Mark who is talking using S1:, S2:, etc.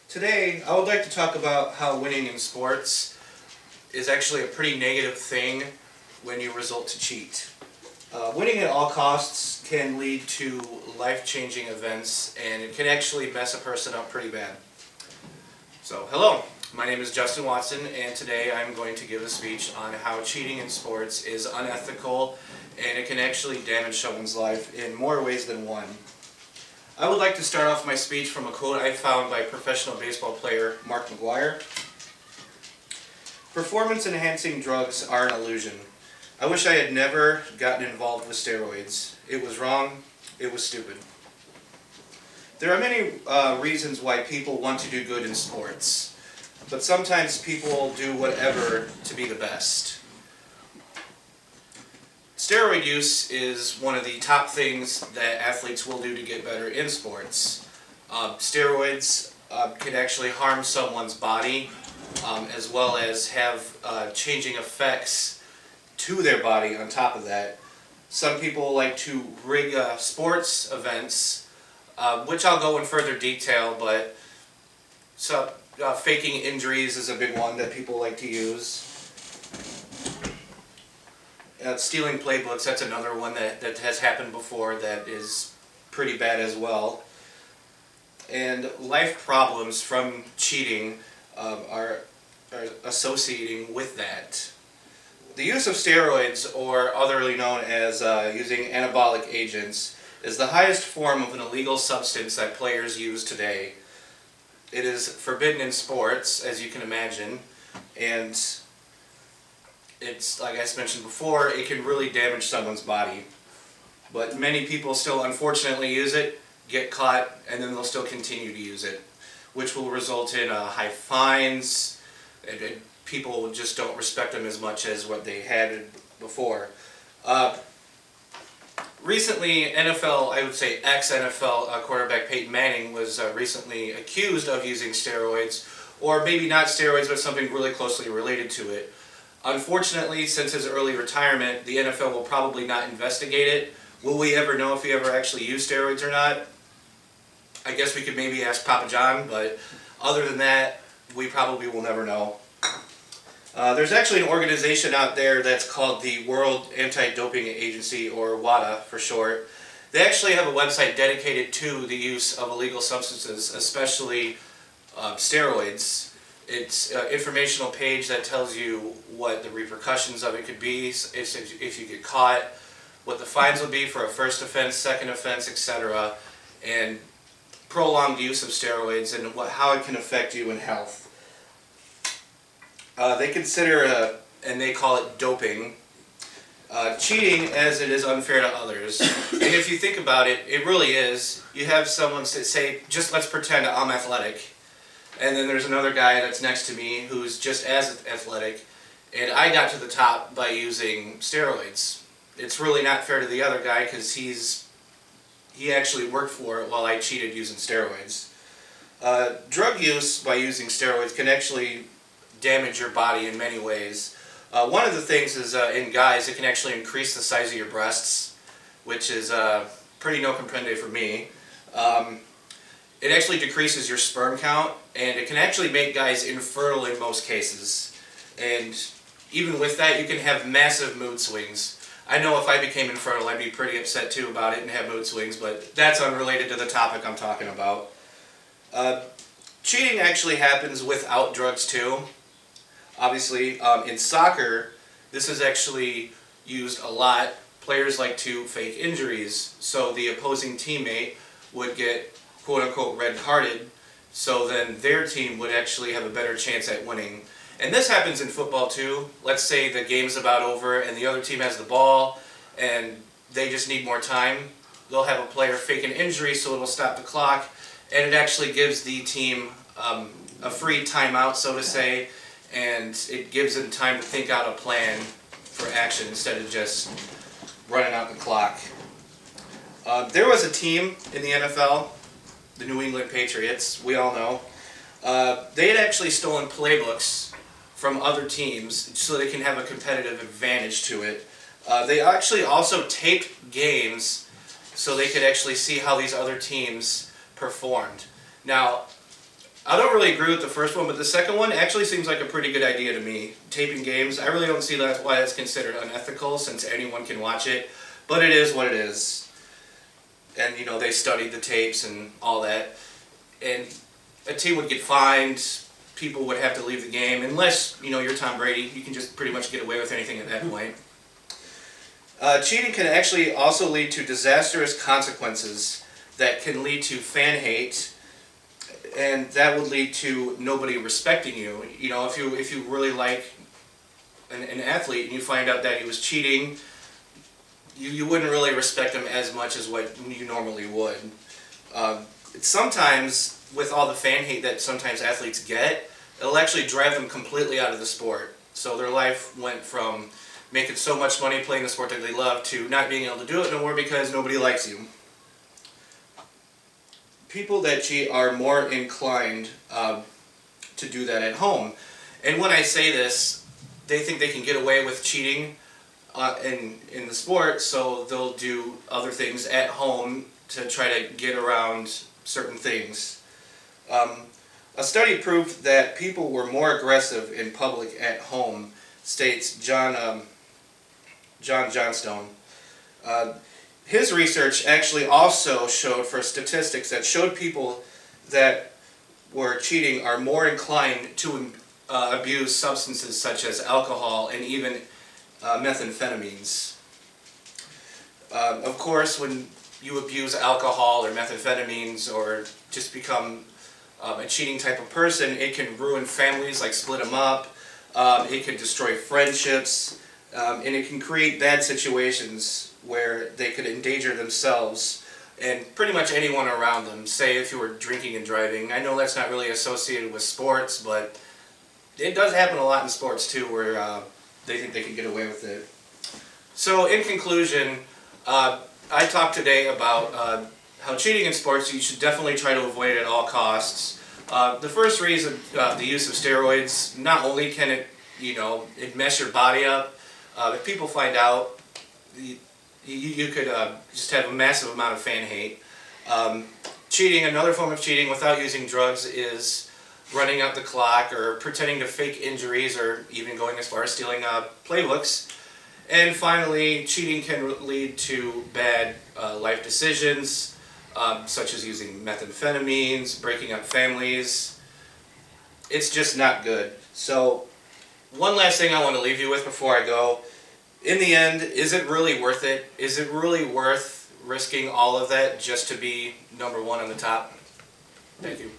S1: Today, I would like to talk about how winning in sports is actually a pretty negative thing when you resort to cheat. Winning at all costs can lead to life-changing events, and it can actually mess a person up pretty bad. So, hello, my name is Justin Watson, and today I'm going to give a speech on how cheating in sports is unethical, and it can actually damage someone's life in more ways than one. I would like to start off my speech from a quote I found by professional baseball player Mark McGwire. Performance-enhancing drugs are an illusion. I wish I had never gotten involved with steroids. It was wrong. It was stupid. There are many reasons why people want to do good in sports, but sometimes people do whatever to be the best. Steroid use is one of the top things that athletes will do to get better in sports. Steroids can actually harm someone's body as well as have changing effects to their body on top of that. Some people like to rig sports events, which I'll go in further detail, but faking injuries is a big one that people like to use. Stealing playbooks, that's another one that has happened before that is pretty bad as well. And life problems from cheating are associating with that. The use of steroids, or otherly known as using anabolic agents, is the highest form of an illegal substance that players use today. It is forbidden in sports, as you can imagine, and it's, like I mentioned before, it can really damage someone's body. But many people still unfortunately use it, get caught, and then they'll still continue to use it, which will result in high fines, and people just don't respect them as much as what they had before. Recently, NFL, I would say ex-NFL quarterback Peyton Manning was recently accused of using steroids, or maybe not steroids, but something really closely related to it. Unfortunately, since his early retirement, the NFL will probably not investigate it. Will we ever know if he ever actually used steroids or not? I guess we could maybe ask Papa John, but other than that, we probably will never know. There's actually an organization out there that's called the World Anti-Doping Agency, or WADA for short. They actually have a website dedicated to the use of illegal substances, especially steroids. It's an informational page that tells you what the repercussions of it could be if you get caught, what the fines will be for a first offense, second offense, etc., and prolonged use of steroids and how it can affect you in health. They consider, and they call it doping, cheating as it is unfair to others. And if you think about it, it really is. You have someone say, just let's pretend I'm athletic. And then there's another guy that's next to me who's just as athletic, and I got to the top by using steroids. It's really not fair to the other guy because he actually worked for it while I cheated using steroids. Drug use by using steroids can actually damage your body in many ways. One of the things is in guys, it can actually increase the size of your breasts, which is pretty no comprende for me. It actually decreases your sperm count, and it can actually make guys infertile in most cases. And even with that, you can have massive mood swings. I know if I became infertile, I'd be pretty upset too about it and have mood swings, but that's unrelated to the topic I'm talking about. Cheating actually happens without drugs too. Obviously, in soccer, this is actually used a lot. Players like to fake injuries, so the opposing teammate would get quote-unquote red-carded, so then their team would actually have a better chance at winning. And this happens in football too. Let's say the game's about over and the other team has the ball and they just need more time. They'll have a player fake an injury so it'll stop the clock, and it actually gives the team a free timeout, so to say, and it gives them time to think out a plan for action instead of just running out the clock. There was a team in the NFL, the New England Patriots, we all know. They had actually stolen playbooks from other teams so they can have a competitive advantage to it. They actually also taped games so they could actually see how these other teams performed. Now, I don't really agree with the first one, but the second one actually seems like a pretty good idea to me. Taping games, I really don't see that's why that's considered unethical, since anyone can watch it. But it is what it is. And, you know, they studied the tapes and all that. And a team would get fined, people would have to leave the game, unless, you know, you're Tom Brady. You can just pretty much get away with anything at that point. Cheating can actually also lead to disastrous consequences that can lead to fan hate, and that would lead to nobody respecting you. You know, if you really like an athlete and you find out that he was cheating, you wouldn't really respect him as much as what you normally would. Sometimes, with all the fan hate that sometimes athletes get, it'll actually drive them completely out of the sport. So their life went from making so much money playing the sport that they love to not being able to do it no more because nobody likes you. People that cheat are more inclined to do that at home. And when I say this, they think they can get away with cheating in the sport, so they'll do other things at home to try to get around certain things. A study proved that people were more aggressive in public at home, states John Johnstone. His research actually also showed for statistics that showed people that were cheating are more inclined to abuse substances such as alcohol and even methamphetamines. Of course, when you abuse alcohol or methamphetamines or just become a cheating type of person, it can ruin families, like split them up. It can destroy friendships, and it can create bad situations where they could endanger themselves and pretty much anyone around them. Say if you were drinking and driving. I know that's not really associated with sports, but it does happen a lot in sports too, where they think they can get away with it. So in conclusion, I talked today about how cheating in sports you should definitely try to avoid at all costs. The first reason, the use of steroids, not only can it, it mess your body up, if people find out, you could just have a massive amount of fan hate. Cheating, another form of cheating without using drugs is running out the clock or pretending to fake injuries or even going as far as stealing playbooks. And finally, cheating can lead to bad life decisions, such as using methamphetamines, breaking up families. It's just not good. So, one last thing I want to leave you with before I go. In the end, is it really worth it? Is it really worth risking all of that just to be number one on the top? Thank you.